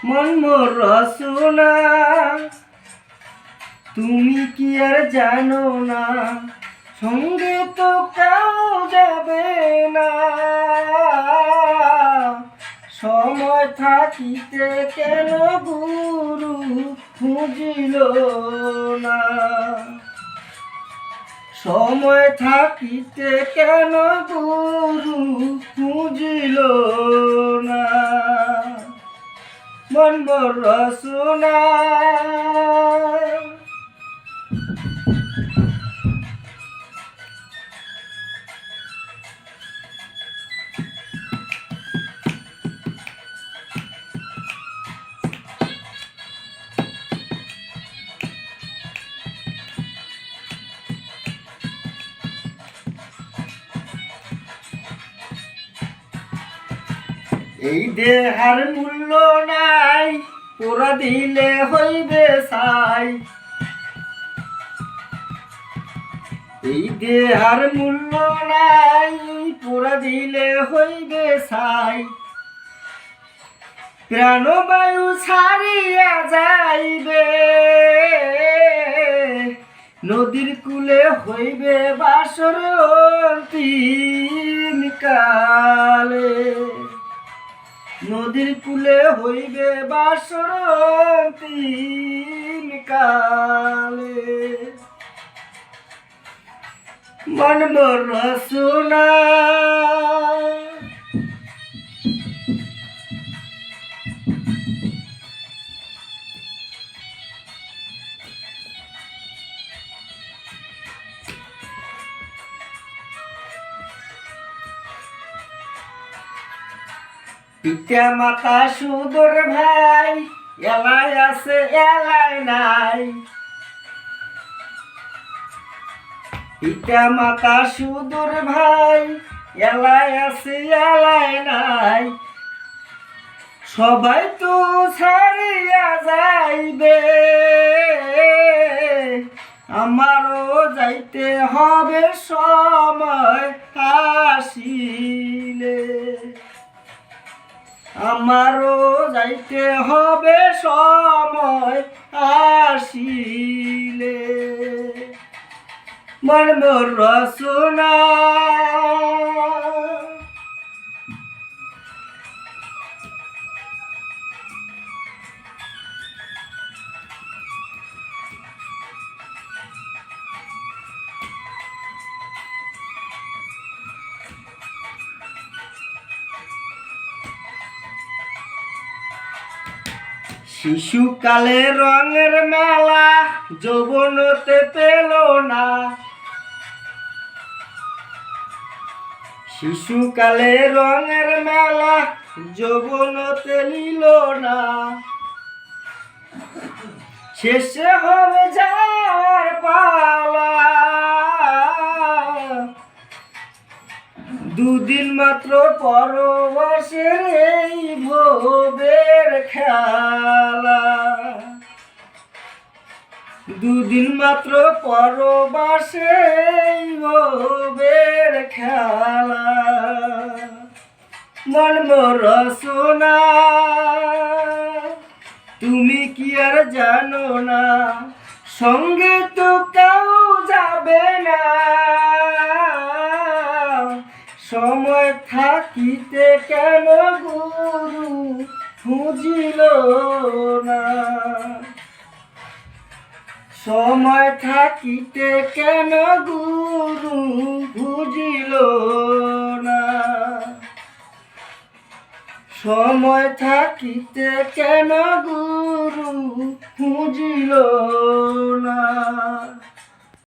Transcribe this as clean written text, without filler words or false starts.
মন মোর রসনা তুমি কি আর জানো না, সঙ্গে তো কেউ যাবে না। সময় থাকিতে কেন গুরু খুঁজিল না, সময় থাকিতে কেন গুরু খুঁজিল না। মন মোর রসনা এই দেহার মূল্য নাই, পোড়া দিলে হইবে ছাই। এই দেহার মূল্য নাই, পোড়া দিলে হইবে ছাই। প্রাণবায়ু ছাড়িয়া যাইবে, নদীর কূলে হইবে বাসর অন্তিম কালে। নদীর কূলে হইবে বাসর অন্তিম কালে। মন মোর রসনা পিতা মাতা সুদূর ভাই, এলাই আছে এলাই নাই। পিতা মাতা সুদূর ভাই, এলাই আছে এলাই নাই। সবাই তো ছাড়িয়া যাইবে, আমারও যাইতে হবে সময় আসিলে। আমারও যাইতে হবে সময় আসিলে। মন মোর রসনা শিশুকালে রঙের মেলা যৌবনতে পেল না। শিশুকালে রঙের মেলা যৌবনতে নিল না। শেষে হবে যাওয়ার পালা, দুদিন মাত্র পরবাসের এই ভবের খেলা। দুদিন মাত্র পরবাসের এই ভবের খেলা। মন মোর রসনা তুমি কি আর জানো না, সঙ্গে তো কেউ যাবে না। সময় থাকিতে কেন গুরু খুঁজিল না, সময় থাকিতে কেন গুরু খুঁজিল না। সময় থাকিতে কেন গুরু খুঁজিল না।